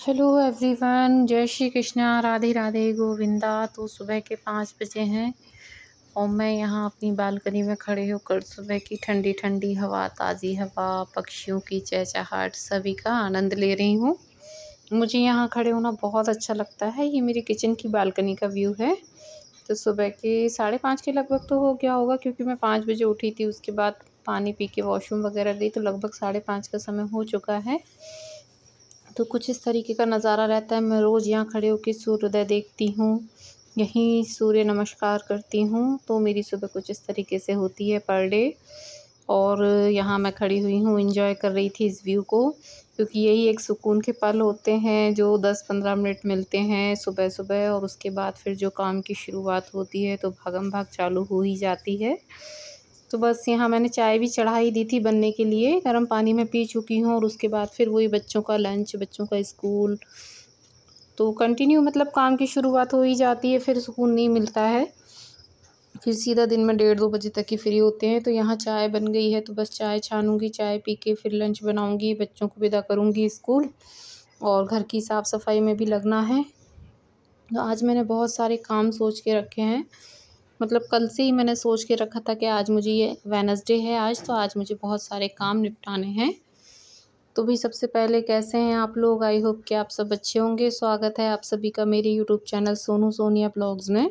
Hello everyone, जय श्री कृष्णा, राधे राधे गोविंदा। तो सुबह के 5 बजे हैं और मैं यहाँ अपनी बालकनी में खड़े होकर सुबह की ठंडी ठंडी हवा, ताज़ी हवा, पक्षियों की चहचहाट सभी का आनंद ले रही हूँ। मुझे यहाँ खड़े होना बहुत अच्छा लगता है। ये मेरी किचन की बालकनी का व्यू है। तो सुबह के 5:30 के लगभग तो हो गया होगा, क्योंकि मैं 5 बजे उठी थी। उसके बाद पानी पी के वॉशरूम वगैरह गई तो लगभग 5:30 का समय हो चुका है। तो कुछ इस तरीके का नज़ारा रहता है। मैं रोज़ यहाँ खड़े होकर सूर्योदय देखती हूँ, यहीं सूर्य नमस्कार करती हूँ। तो मेरी सुबह कुछ इस तरीके से होती है पर डे। और यहाँ मैं खड़ी हुई हूँ, एंजॉय कर रही थी इस व्यू को, क्योंकि यही एक सुकून के पल होते हैं जो 10-15 मिनट मिलते हैं सुबह-सुबह। और उसके बाद फिर जो काम की शुरुआत होती है तो भागम-भाग चालू हो ही जाती है। तो बस यहाँ मैंने चाय भी चढ़ा ही दी थी बनने के लिए, गर्म पानी में पी चुकी हूँ। और उसके बाद फिर वही बच्चों का लंच, बच्चों का स्कूल, तो कंटिन्यू मतलब काम की शुरुआत हो ही जाती है, फिर सुकून नहीं मिलता है। फिर सीधा दिन में 1:30-2 बजे तक ही फ्री होते हैं। तो यहाँ चाय बन गई है, तो बस चाय छानूँगी, चाय पी के फिर लंच बनाऊँगी, बच्चों को विदा करूँगी स्कूल, और घर की साफ़-सफ़ाई में भी लगना है। तो आज मैंने बहुत सारे काम सोच के रखे हैं। मतलब कल से ही मैंने सोच के रखा था कि आज मुझे, ये वेडनेसडे है आज, तो आज मुझे बहुत सारे काम निपटाने हैं। तो भी सबसे पहले कैसे हैं आप लोग? आई होप कि आप सब अच्छे होंगे। स्वागत है आप सभी का मेरे YouTube channel Sonu Sonia blogs में।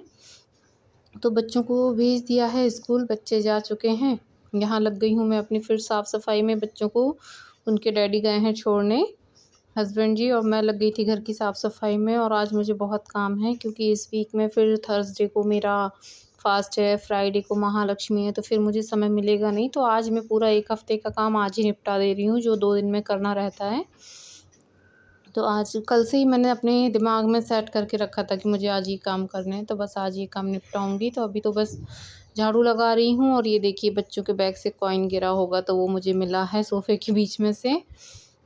तो बच्चों को भेज दिया है स्कूल, बच्चे जा चुके हैं। यहाँ लग गई हूँ मैं अपनी फिर साफ़-सफ़ाई में। बच्चों को उनके डैडी गए हैं छोड़ने, हस्बैंड जी, और मैं लग गई थी घर की साफ़-सफ़ाई में। और आज मुझे बहुत काम है, क्योंकि इस वीक में फिर थर्सडे को मेरा फ़ास्ट है, फ्राइडे को महालक्ष्मी है, तो फिर मुझे समय मिलेगा नहीं। तो आज मैं पूरा 1 हफ़्ते का काम आज ही निपटा दे रही हूँ, जो 2 दिन में करना रहता है। तो आज कल से ही मैंने अपने दिमाग में सेट करके रखा था कि मुझे आज ये काम करने हैं, तो बस आज ये काम निपटाऊँगी। तो अभी तो बस झाड़ू लगा रही हूँ। और ये देखिए, बच्चों के बैग से कॉइन गिरा होगा तो वो मुझे मिला है सोफ़े के बीच में से।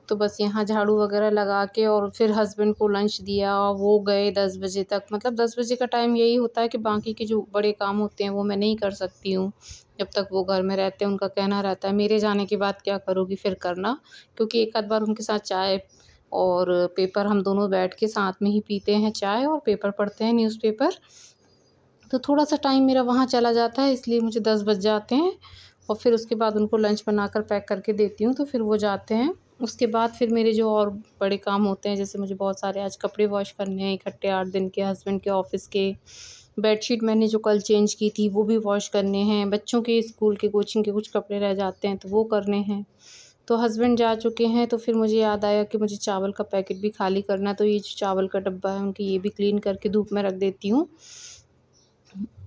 तो बस यहाँ झाड़ू वगैरह लगा के, और फिर हस्बैंड को लंच दिया, वो गए 10 बजे तक। मतलब 10 बजे का टाइम यही होता है कि बाकी के जो बड़े काम होते हैं वो मैं नहीं कर सकती हूँ, जब तक वो घर में रहते हैं। उनका कहना रहता है मेरे जाने के बाद क्या करोगी फिर करना, क्योंकि एक आध बार उनके साथ चाय और पेपर हम दोनों बैठ के साथ में ही पीते हैं, चाय और पेपर पढ़ते हैं, न्यूज़पेपर। तो थोड़ा-सा टाइम मेरा वहाँ चला जाता है, इसलिए मुझे 10 बज जाते हैं। और फिर उसके बाद उनको लंच बनाकर पैक करके देती हूँ, तो फिर वो जाते हैं। उसके बाद फिर मेरे जो और बड़े काम होते हैं, जैसे मुझे बहुत सारे आज कपड़े वॉश करने हैं इकट्ठे 8 दिन के, हस्बैंड के ऑफ़िस के। बेडशीट मैंने जो कल चेंज की थी वो भी वॉश करने हैं। बच्चों के स्कूल के, कोचिंग के कुछ कपड़े रह जाते हैं तो वो करने हैं। तो हस्बैंड जा चुके हैं, तो फिर मुझे याद आया कि मुझे चावल का पैकेट भी खाली करना है। तो ये जो चावल का डब्बा है उनकी, ये भी क्लीन करके धूप में रख देती हूँ।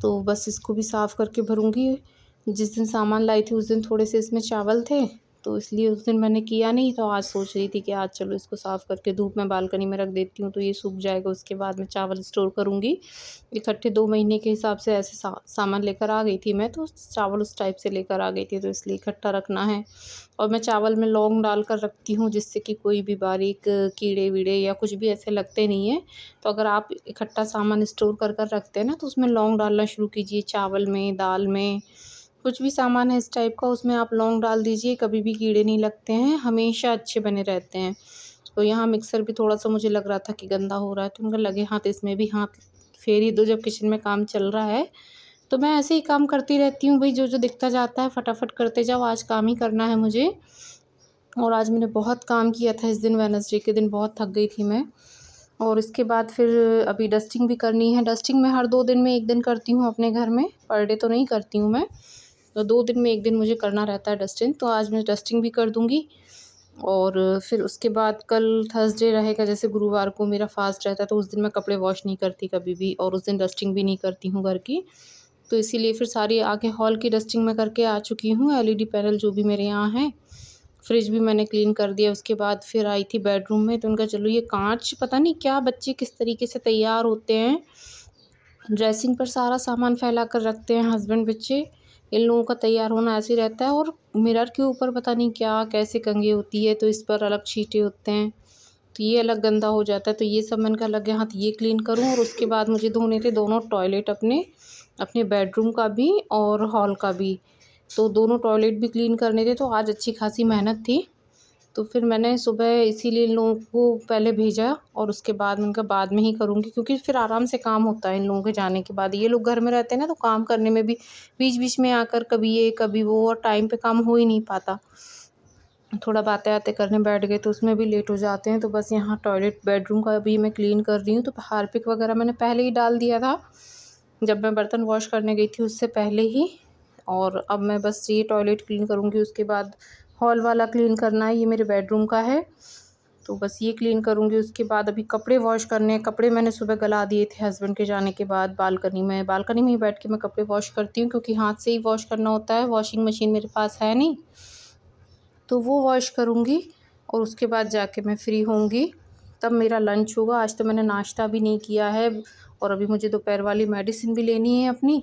तो बस इसको भी साफ़ करके भरूँगी। जिस दिन सामान लाई थी उस दिन थोड़े से इसमें चावल थे, तो इसलिए उस दिन मैंने किया नहीं। तो आज सोच रही थी कि आज चलो इसको साफ़ करके धूप में बालकनी में रख देती हूँ, तो ये सूख जाएगा। उसके बाद मैं चावल स्टोर करूँगी। इकट्ठे 2 महीने के हिसाब से ऐसे सामान लेकर आ गई थी मैं, तो चावल उस टाइप से लेकर आ गई थी, तो इसलिए इकट्ठा रखना है। और मैं चावल में लौंग डाल कर रखती हूँ, जिससे कि कोई भी बारीक कीड़े-वीड़े या कुछ भी ऐसे लगते नहीं हैं। तो अगर आप इकट्ठा सामान स्टोर कर रखते हैं ना, तो उसमें लौंग डालना शुरू कीजिए। चावल में, दाल में, कुछ भी सामान है इस टाइप का, उसमें आप लौंग डाल दीजिए, कभी भी कीड़े नहीं लगते हैं, हमेशा अच्छे बने रहते हैं। तो यहाँ मिक्सर भी थोड़ा-सा मुझे लग रहा था कि गंदा हो रहा है, तो मुझे लगे हाथ इसमें भी हाथ फेर ही दो जब किचन में काम चल रहा है। तो मैं ऐसे ही काम करती रहती हूँ भई, जो-जो दिखता जाता है फटाफट करते जाओ, आज काम ही करना है मुझे। और आज मैंने बहुत काम किया था इस दिन, वेडनेसडे के दिन बहुत थक गई थी मैं। और इसके बाद फिर अभी डस्टिंग भी करनी है। डस्टिंग मैं हर 2 दिन में 1 दिन करती हूँ अपने घर में, पर डे तो नहीं करती हूँ मैं। तो 2 दिन में 1 दिन मुझे करना रहता है डस्टिंग, तो आज मैं डस्टिंग भी कर दूँगी। और फिर उसके बाद कल थर्सडे रहेगा, जैसे गुरुवार को मेरा फ़ास्ट रहता है, तो उस दिन मैं कपड़े वॉश नहीं करती कभी भी, और उस दिन डस्टिंग भी नहीं करती हूँ घर की। तो इसीलिए फिर सारी आगे हॉल की डस्टिंग मैं करके आ चुकी हूँ। एलईडी पैनल जो भी मेरे यहाँ हैं, फ्रिज भी मैंने क्लीन कर दिया। उसके बाद फिर आई थी बेडरूम में, तो उनका चलो ये काँच, पता नहीं क्या बच्चे किस तरीके से तैयार होते हैं। ड्रेसिंग पर सारा सामान फैला कर रखते हैं हस्बैंड बच्चे। इन लोगों का तैयार होना ऐसे ही रहता है। और मिरर के ऊपर पता नहीं क्या कैसे कंघी होती है, तो इस पर अलग छींटे होते हैं, तो ये अलग गंदा हो जाता है। तो ये सब मैंने कहा लगे हाथ ये क्लीन करूँ। और उसके बाद मुझे धोने थे दोनों टॉयलेट, अपने अपने बेडरूम का भी और हॉल का भी। तो दोनों टॉयलेट भी क्लीन करने थे, तो आज अच्छी खासी मेहनत थी। तो फिर मैंने सुबह इसीलिए इन लोगों को पहले भेजा और उसके बाद उनका बाद में ही करूँगी, क्योंकि फिर आराम से काम होता है इन लोगों के जाने के बाद। ये लोग घर में रहते हैं ना, तो काम करने में भी बीच-बीच में आकर कभी ये कभी वो, और टाइम पे काम हो ही नहीं पाता। थोड़ा बातें-वातें करने बैठ गए तो उसमें भी लेट हो जाते हैं। तो बस यहाँ टॉयलेट बेडरूम का अभी मैं क्लीन कर रही हूँ। तो हार्पिक वगैरह मैंने पहले ही डाल दिया था, जब मैं बर्तन वॉश करने गई थी उससे पहले ही। और अब मैं बस ये टॉयलेट क्लीन करूँगी, उसके बाद हॉल वाला क्लीन करना है, ये मेरे बेडरूम का है, तो बस ये क्लीन करूँगी। उसके बाद अभी कपड़े वॉश करने हैं। कपड़े मैंने सुबह गला दिए थे हस्बैंड के जाने के बाद बालकनी में ही बैठ के मैं कपड़े वॉश करती हूँ, क्योंकि हाथ से ही वॉश करना होता है, वॉशिंग मशीन मेरे पास है नहीं। तो वो वॉश करूँगी और उसके बाद जाके मैं फ्री होंगी, तब मेरा लंच होगा। आज तो मैंने नाश्ता भी नहीं किया है, और अभी मुझे दोपहर वाली मेडिसिन भी लेनी है अपनी,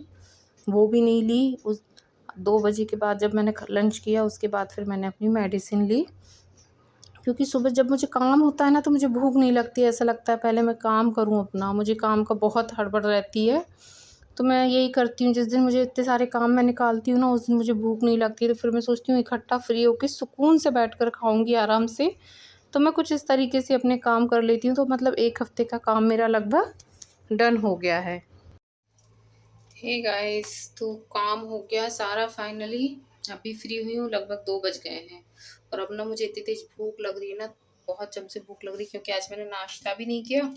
वो भी नहीं ली। उस 2 बजे के बाद जब मैंने लंच किया उसके बाद फिर मैंने अपनी मेडिसिन ली, क्योंकि सुबह जब मुझे काम होता है ना तो मुझे भूख नहीं लगती है। ऐसा लगता है पहले मैं काम करूँ अपना, मुझे काम का बहुत हड़बड़ रहती है। तो मैं यही करती हूँ, जिस दिन मुझे इतने सारे काम मैं निकालती हूँ ना, उस दिन मुझे भूख नहीं लगती, तो फिर मैं सोचती हूँ इकट्ठा फ्री होके सुकून से बैठकर खाऊँगी आराम से। तो मैं कुछ इस तरीके से अपने काम कर लेती हूँ। तो मतलब 1 हफ़्ते का काम मेरा लगभग डन हो गया है। हे गाइस, तो काम हो गया सारा फाइनली। अभी फ्री हुई हूँ, लगभग 2 बज गए हैं। और अब ना मुझे इतनी तेज़ भूख लग रही है ना, बहुत जम से भूख लग रही है, क्योंकि आज मैंने नाश्ता भी नहीं किया।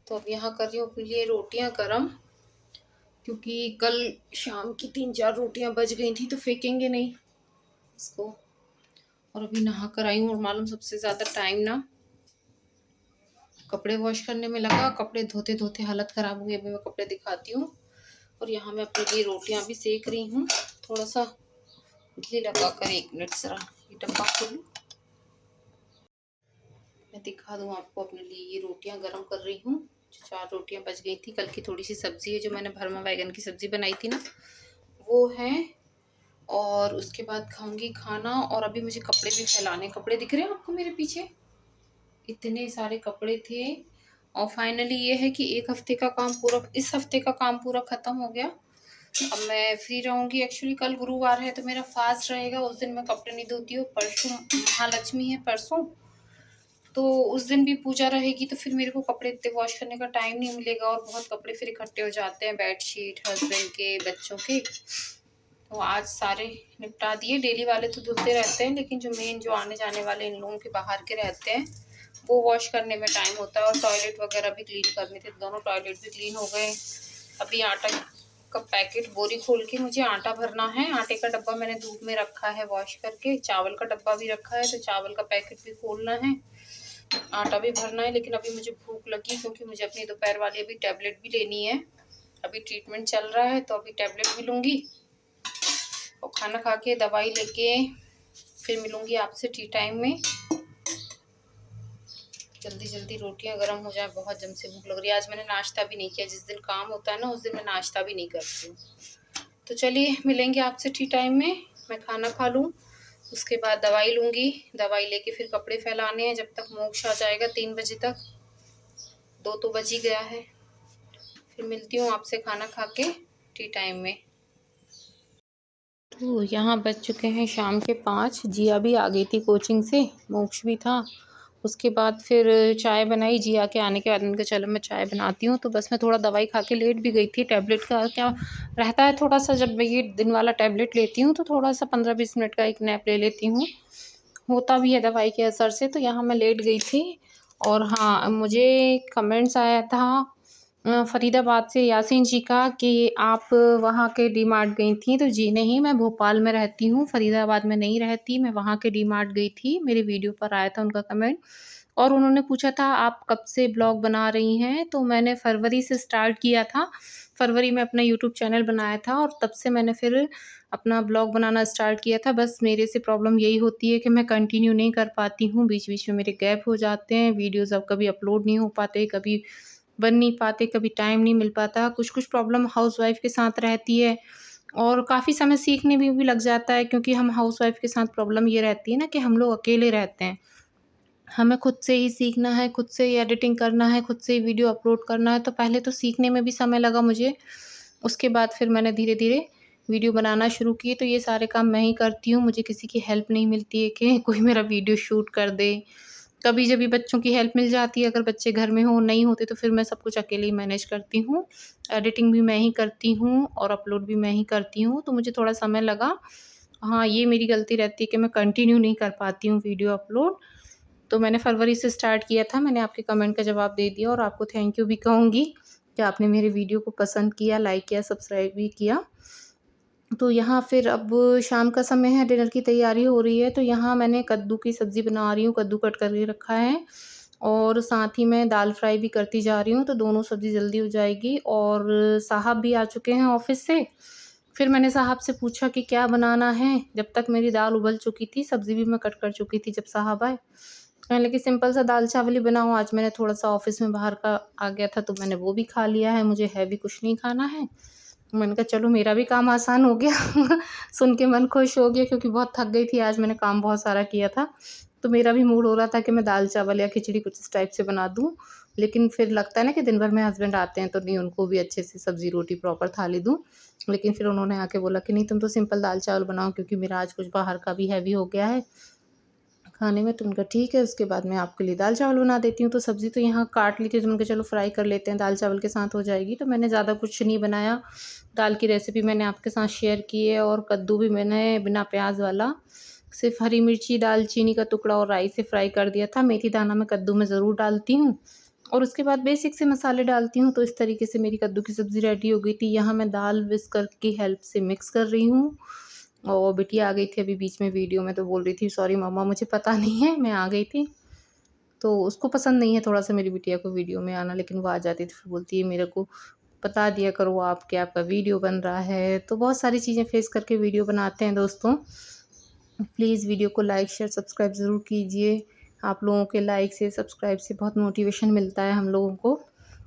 तो अब यहाँ कर रही हूँ अपने लिए रोटियाँ गरम, क्योंकि कल शाम की 3-4 रोटियां बच गई थी, तो फेंकेंगे नहीं इसको। और अभी नहा कर आई हूँ, और मालूम सबसे ज़्यादा टाइम ना कपड़े वॉश करने में लगा। कपड़े धोते धोते हालत ख़राब हुई। अभी मैं कपड़े दिखाती हूँ। और यहाँ मैं अपने लिए रोटियां भी सेक रही हूँ। थोड़ा सा घी लगा कर, 1 मिनट ज़रा ये डब्बा खोलूँ, मैं दिखा दूँ आपको। अपने लिए ये रोटियां गरम कर रही हूँ। 4 रोटियां बच गई थी, कल की थोड़ी सी सब्ज़ी है जो मैंने भरमा बैगन की सब्ज़ी बनाई थी ना, वो है। और उसके बाद खाऊंगी खाना। और अभी मुझे कपड़े भी फैलाने, कपड़े दिख रहे हैं आपको मेरे पीछे, इतने सारे कपड़े थे। और फाइनली ये है कि 1 हफ्ते का काम पूरा, इस हफ्ते का काम पूरा ख़त्म हो गया। अब मैं फ्री रहूँगी। एक्चुअली कल गुरुवार है तो मेरा फास्ट रहेगा, उस दिन मैं कपड़े नहीं धोती हूँ। परसों महालक्ष्मी है, परसों तो उस दिन भी पूजा रहेगी, तो फिर मेरे को कपड़े इतने वॉश करने का टाइम नहीं मिलेगा, और बहुत कपड़े फिर इकट्ठे हो जाते हैं, बेडशीट, हस्बैंड के, बच्चों के। तो आज सारे निपटा दिए। डेली वाले तो धुलते रहते हैं, लेकिन जो मेन जो आने जाने वाले इन लोगों के बाहर के रहते हैं, वो वॉश करने में टाइम होता है। और टॉयलेट वगैरह भी क्लीन करने थे, दोनों टॉयलेट भी क्लीन हो गए। अभी आटा का पैकेट, बोरी खोल के मुझे आटा भरना है। आटे का डब्बा मैंने धूप में रखा है वॉश करके। चावल का डब्बा भी रखा है, तो चावल का पैकेट भी खोलना है, आटा भी भरना है। लेकिन अभी मुझे भूख लगी, क्योंकि मुझे अपनी दोपहर वाली अभी टैबलेट भी लेनी है। अभी ट्रीटमेंट चल रहा है, तो अभी टैबलेट भी लूँगी, और खाना खा के दवाई लेके फिर मिलूँगी आपसे टी टाइम में। जल्दी जल्दी रोटियां गर्म हो जाए, बहुत जम से भूख लग रही है। आज मैंने नाश्ता भी नहीं किया। जिस दिन काम होता है ना, उस दिन मैं नाश्ता भी नहीं करती हूँ। तो चलिए मिलेंगे आपसे टी टाइम में। मैं खाना खा लूँ, उसके बाद दवाई लूँगी। दवाई लेके फिर कपड़े फैलाने हैं, जब तक मोक्ष आ जाएगा 3 बजे तक। 2 तो बज ही गया है। फिर मिलती हूँ आपसे खाना खा के टी टाइम में। तो यहाँ बज चुके हैं शाम के 5। जिया भी आ गई थी कोचिंग से, मोक्ष भी था। उसके बाद फिर चाय बनाई। जिया के आने के बाद मैंने कहा चलो मैं चाय बनाती हूँ। तो बस मैं थोड़ा दवाई खा के लेट भी गई थी। टैबलेट का क्या रहता है, थोड़ा सा जब मैं ये दिन वाला टैबलेट लेती हूँ तो थोड़ा सा 15-20 मिनट का एक नैप ले लेती हूँ, होता भी है दवाई के असर से। तो यहाँ मैं लेट गई थी। और हाँ, मुझे कमेंट्स आया था फ़रीदाबाद से यासीन जी का, कि आप वहाँ के डी मार्ट गई थी। तो जी नहीं, मैं भोपाल में रहती हूँ, फ़रीदाबाद में नहीं रहती। मैं वहाँ के डी मार्ट गई थी, मेरे वीडियो पर आया था उनका कमेंट। और उन्होंने पूछा था आप कब से ब्लॉग बना रही हैं? तो मैंने फरवरी से स्टार्ट किया था। फरवरी में अपना यूट्यूब चैनल बनाया था, और तब से मैंने फिर अपना ब्लॉग बनाना स्टार्ट किया था। बस मेरे से प्रॉब्लम यही होती है कि मैं कंटिन्यू नहीं कर पाती हूँ, बीच-बीच में मेरे गैप हो जाते हैं। वीडियोज़ अब कभी अपलोड नहीं हो पाते, कभी बन नहीं पाते, कभी टाइम नहीं मिल पाता। कुछ-कुछ प्रॉब्लम हाउसवाइफ़ के साथ रहती है, और काफ़ी समय सीखने में भी लग जाता है, क्योंकि हम हाउसवाइफ़ के साथ प्रॉब्लम ये रहती है ना कि हम लोग अकेले रहते हैं। हमें खुद से ही सीखना है, खुद से ही एडिटिंग करना है, खुद से ही वीडियो अपलोड करना है। तो पहले तो सीखने में भी समय लगा मुझे, उसके बाद फिर मैंने धीरे-धीरे वीडियो बनाना शुरू की तो ये सारे काम मैं ही करती हूँ, मुझे किसी की हेल्प नहीं मिलती है कि कोई मेरा वीडियो शूट कर दे। कभी-जभी बच्चों की हेल्प मिल जाती है, अगर बच्चे घर में हों, नहीं होते तो फिर मैं सब कुछ अकेले ही मैनेज करती हूँ। एडिटिंग भी मैं ही करती हूँ और अपलोड भी मैं ही करती हूँ, तो मुझे थोड़ा समय लगा। हाँ, ये मेरी गलती रहती है कि मैं कंटिन्यू नहीं कर पाती हूँ वीडियो अपलोड। तो मैंने फरवरी से स्टार्ट किया था, मैंने आपके कमेंट का जवाब दे दिया और आपको थैंक यू भी कहूँगी कि आपने मेरे वीडियो को पसंद किया, लाइक किया, सब्सक्राइब भी किया। तो यहाँ फिर अब शाम का समय है, डिनर की तैयारी हो रही है, तो यहाँ मैंने कद्दू की सब्ज़ी बना रही हूँ, कद्दू कट करके रखा है और साथ ही मैं दाल फ्राई भी करती जा रही हूँ, तो दोनों सब्ज़ी जल्दी हो जाएगी। और साहब भी आ चुके हैं ऑफ़िस से। फिर मैंने साहब से पूछा कि क्या बनाना है? जब तक मेरी दाल उबल चुकी थी, सब्ज़ी भी मैं कट कर चुकी थी जब साहब आए। कहने लगे सिंपल सा दाल-चावल ही बनाओ, आज मैंने थोड़ा-सा ऑफ़िस में बाहर का आ गया था, तो मैंने वो भी खा लिया है, मुझे हैवी कुछ नहीं खाना है। मैंने कहा चलो मेरा भी काम आसान हो गया। सुन के मन खुश हो गया क्योंकि बहुत थक गई थी, आज मैंने काम बहुत सारा किया था। तो मेरा भी मूड हो रहा था कि मैं दाल-चावल या खिचड़ी कुछ इस टाइप से बना दूँ। लेकिन फिर लगता है ना कि दिन भर में हस्बैंड आते हैं तो नहीं उनको भी अच्छे से सब्ज़ी-रोटी प्रॉपर थाली दूँ। लेकिन फिर उन्होंने आके बोला कि नहीं तुम तो सिंपल दाल-चावल बनाओ क्योंकि मेरा आज कुछ बाहर का भी हैवी हो गया है खाने में। तो उनका ठीक है, उसके बाद मैं आपके लिए दाल-चावल बना देती हूँ। तो सब्ज़ी तो यहाँ काट ली थी, तो मैंने कहा चलो फ्राई कर लेते हैं, दाल-चावल के साथ हो जाएगी। तो मैंने ज़्यादा कुछ नहीं बनाया, दाल की रेसिपी मैंने आपके साथ शेयर की है और कद्दू भी मैंने बिना प्याज़ वाला, सिर्फ़ हरी मिर्ची, दालचीनी का टुकड़ा और राई से फ्राई कर दिया था। मेथी दाना मैं कद्दू में ज़रूर डालती हूँ और उसके बाद बेसिक से मसाले डालती हूँ। तो इस तरीके से मेरी कद्दू की सब्ज़ी रेडी हो गई थी। यहाँ मैं दाल व्हिस्कर की हेल्प से मिक्स कर रही हूँ और बिटिया आ गई थी अभी बीच में वीडियो में, तो बोल रही थी सॉरी मम्मा मुझे पता नहीं है, मैं आ गई थी। तो उसको पसंद नहीं है थोड़ा-सा मेरी बिटिया को वीडियो में आना, लेकिन वो आ जाती है तो फिर बोलती है मेरे को बता दिया करो आप कि आपका वीडियो बन रहा है। तो बहुत सारी चीज़ें फ़ेस करके वीडियो बनाते हैं दोस्तों। प्लीज़ वीडियो को लाइक, शेयर, सब्सक्राइब ज़रूर कीजिए। आप लोगों के लाइक से, सब्सक्राइब से बहुत मोटिवेशन मिलता है हम लोगों को,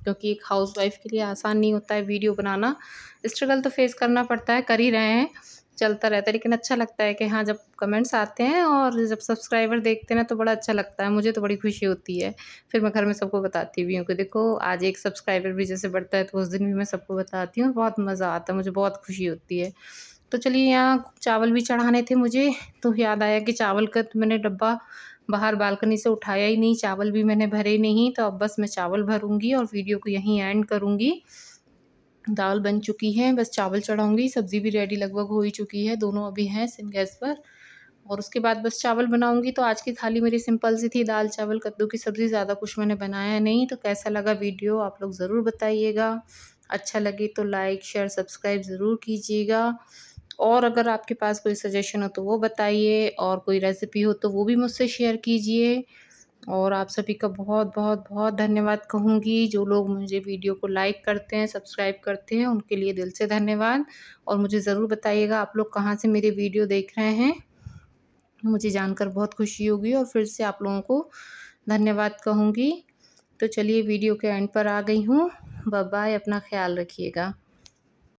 क्योंकि एक हाउसवाइफ़ के लिए आसान नहीं होता है वीडियो बनाना। स्ट्रगल तो फ़ेस करना पड़ता है, कर ही रहे हैं, चलता रहता है। लेकिन अच्छा लगता है कि हाँ, जब कमेंट्स आते हैं और जब सब्सक्राइबर देखते हैं ना, तो बड़ा अच्छा लगता है। मुझे तो बड़ी खुशी होती है। फिर मैं घर में सबको बताती भी हूँ कि देखो आज एक सब्सक्राइबर भी जैसे बढ़ता है, तो उस दिन भी मैं सबको बताती हूँ। बहुत मज़ा आता है, मुझे बहुत खुशी होती है। तो चलिए यहाँ चावल भी चढ़ाने थे मुझे, तो याद आया कि चावल का तो मैंने डब्बा बाहर बालकनी से उठाया ही नहीं, चावल भी मैंने भरे नहीं, तो अब बस मैं चावल भरूँगी और वीडियो को यहीं एंड करूँगी। दाल बन चुकी है, बस चावल चढ़ाऊँगी, सब्ज़ी भी रेडी लगभग हो ही चुकी है, दोनों अभी हैं सिम गैस पर और उसके बाद बस चावल बनाऊँगी। तो आज की थाली मेरी सिंपल सी थी, दाल, चावल, कद्दू की सब्ज़ी, ज़्यादा कुछ मैंने बनाया नहीं। तो कैसा लगा वीडियो आप लोग ज़रूर बताइएगा। अच्छा लगे तो लाइक, शेयर, सब्सक्राइब ज़रूर कीजिएगा और अगर आपके पास कोई सजेशन हो तो वो बताइए और कोई रेसिपी हो तो वो भी मुझसे शेयर कीजिए। और आप सभी का बहुत बहुत बहुत धन्यवाद कहूँगी, जो लोग मुझे वीडियो को लाइक करते हैं, सब्सक्राइब करते हैं, उनके लिए दिल से धन्यवाद। और मुझे ज़रूर बताइएगा आप लोग कहाँ से मेरे वीडियो देख रहे हैं, मुझे जानकर बहुत खुशी होगी और फिर से आप लोगों को धन्यवाद कहूँगी। तो चलिए वीडियो के एंड पर आ गई हूँ। बाय बाय, अपना ख़्याल रखिएगा।